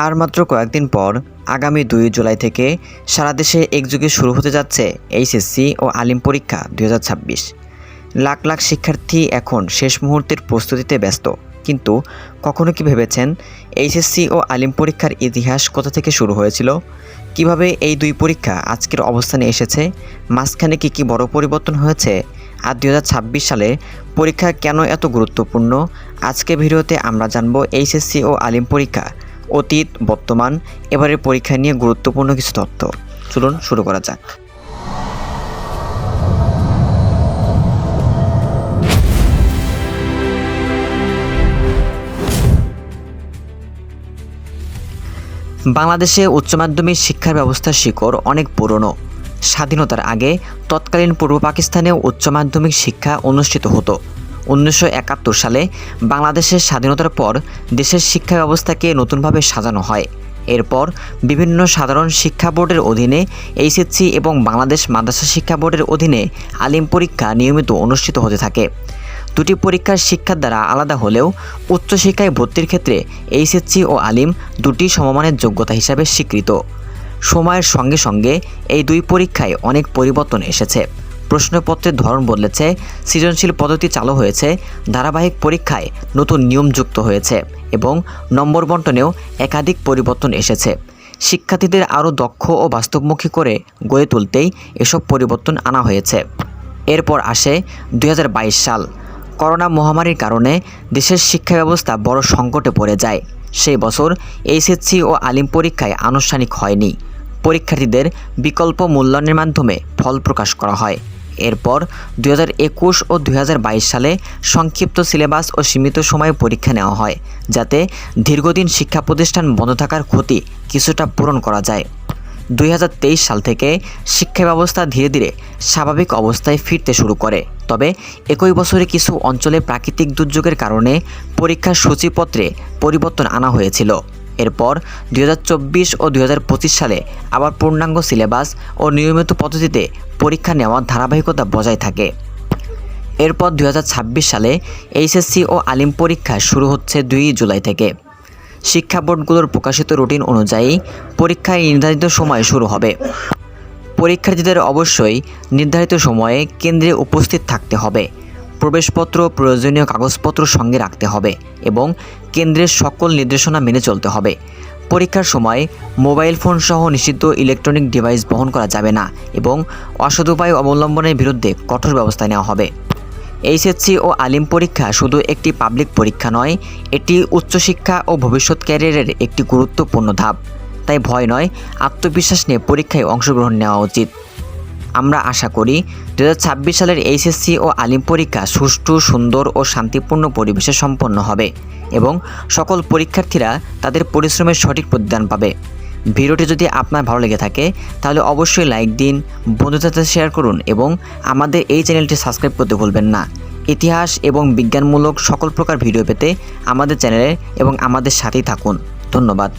আর মাত্র কয়েকদিন পর আগামী 2 জুলাই থেকে সারা দেশে একযোগে শুরু হতে যাচ্ছে এইচএসসি ও আলিম পরীক্ষা 2026। লাখ লাখ শিক্ষার্থী এখন শেষ মুহূর্তের প্রস্তুতিতে ব্যস্ত। কিন্তু কখনো কি ভেবেছেন এইচএসসি ও আলিম পরীক্ষার ইতিহাস কোথা থেকে শুরু হয়েছিল? কিভাবে এই দুই পরীক্ষা আজকের অবস্থানে এসেছে? মাঝখানে কি বড় পরিবর্তন হয়েছে? আর 2026 সালে পরীক্ষা কেন এত গুরুত্বপূর্ণ? আজকে ভিডিওতে আমরা জানব এইচএসসি ও আলিম পরীক্ষা, অতীত, বর্তমান, এবারের পরীক্ষা নিয়ে গুরুত্বপূর্ণ কিছু তথ্য। চলুন শুরু করা যাক। বাংলাদেশে উচ্চ মাধ্যমিক শিক্ষার ব্যবস্থার শিকড় অনেক পুরনো। স্বাধীনতার আগে তৎকালীন পূর্ব পাকিস্তানে উচ্চ মাধ্যমিক শিক্ষা অনুষ্ঠিত হতো। 1971 সালে বাংলাদেশের স্বাধীনতার পর দেশের শিক্ষা ব্যবস্থাকে নতুনভাবে সাজানো হয়। এরপর বিভিন্ন সাধারণ শিক্ষা বোর্ডের অধীনে এইচএসসি এবং বাংলাদেশ মাদ্রাসা শিক্ষা বোর্ডের অধীনে আলিম পরীক্ষা নিয়মিত অনুষ্ঠিত হতে থাকে। দুটি পরীক্ষার শিক্ষার দ্বারা আলাদা হলেও উচ্চশিক্ষায় ভর্তির ক্ষেত্রে এইচএসসি ও আলিম দুটি সমমানের যোগ্যতা হিসাবে স্বীকৃত। সময়ের সঙ্গে সঙ্গে এই দুই পরীক্ষায় অনেক পরিবর্তন এসেছে। প্রশ্নপত্রের ধরন বদলেছে, সৃজনশীল পদ্ধতি চালু হয়েছে, ধারাবাহিক পরীক্ষায় নতুন নিয়ম যুক্ত হয়েছে এবং নম্বর বণ্টনেও একাধিক পরিবর্তন এসেছে। শিক্ষার্থীদের আরও দক্ষ ও বাস্তবমুখী করে গড়ে তুলতেই এসব পরিবর্তন আনা হয়েছে। এরপর আসে 2022 সাল। করোনা মহামারীর কারণে দেশের শিক্ষা ব্যবস্থা বড় সংকটে পড়ে যায়। সেই বছর এইচএসসি ও আলিম পরীক্ষায় আনুষ্ঠানিক হয়নি। পরীক্ষার্থীদের বিকল্প মূল্যায়নের মাধ্যমে ফল প্রকাশ করা হয়। এরপর 2021 ও 2022 সালে সংক্ষিপ্ত সিলেবাস ও সীমিত সময়ে পরীক্ষা নেওয়া হয়, যাতে দীর্ঘদিন শিক্ষা প্রতিষ্ঠান বন্ধ থাকার ক্ষতি কিছুটা পূরণ করা যায়। 2023 সাল থেকে শিক্ষা ব্যবস্থা ধীরে ধীরে স্বাভাবিক অবস্থায় ফিরতে শুরু করে। তবে একই বছরে কিছু অঞ্চলে প্রাকৃতিক দুর্যোগের কারণে পরীক্ষার সূচিপত্রে পরিবর্তন আনা হয়েছিল। এরপর 2024 ও 2025 সালে আবার পূর্ণাঙ্গ সিলেবাস ও নিয়মিত পদ্ধতিতে পরীক্ষা নেওয়ার ধারাবাহিকতা বজায় থাকে। এরপর 2026 সালে এইচএসসি ও আলিম পরীক্ষা শুরু হচ্ছে 2 জুলাই থেকে। শিক্ষা বোর্ডগুলোর প্রকাশিত রুটিন অনুযায়ী পরীক্ষায় নির্ধারিত সময়ে শুরু হবে। পরীক্ষার্থীদের অবশ্যই নির্ধারিত সময়ে কেন্দ্রে উপস্থিত থাকতে হবে। প্রবেশপত্র, প্রয়োজনীয় কাগজপত্র সঙ্গে রাখতে হবে এবং কেন্দ্রের সকল নির্দেশনা মেনে চলতে হবে। পরীক্ষার সময় মোবাইল ফোন সহ নিষিদ্ধ ইলেকট্রনিক ডিভাইস বহন করা যাবে না এবং অসদুপায় অবলম্বনের বিরুদ্ধে কঠোর ব্যবস্থা নেওয়া হবে। এইচএসসি ও আলিম পরীক্ষা শুধু একটি পাবলিক পরীক্ষা নয়, এটি উচ্চশিক্ষা ও ভবিষ্যৎ ক্যারিয়ারের একটি গুরুত্বপূর্ণ ধাপ। তাই ভয় নয়, আত্মবিশ্বাস নিয়ে পরীক্ষায় অংশগ্রহণ নেওয়া উচিত। আমরা আশা করি 2026 সালের এইচএসসি ও আলিম পরীক্ষা সুষ্ঠু, সুন্দর ও শান্তিপূর্ণ পরিবেশে সম্পন্ন হবে এবং সকল পরীক্ষার্থীরা তাদের পরিশ্রমের সঠিক প্রতিদান পাবে। ভিডিওটি যদি আপনার ভালো লেগে থাকে তাহলে অবশ্যই লাইক দিন, বন্ধুদের সাথে শেয়ার করুন এবং আমাদের এই চ্যানেলটি সাবস্ক্রাইব করতে ভুলবেন না। ইতিহাস এবং বিজ্ঞানমূলক সকল প্রকার ভিডিও পেতে আমাদের চ্যানেলে এবং আমাদের সাথেই থাকুন। ধন্যবাদ।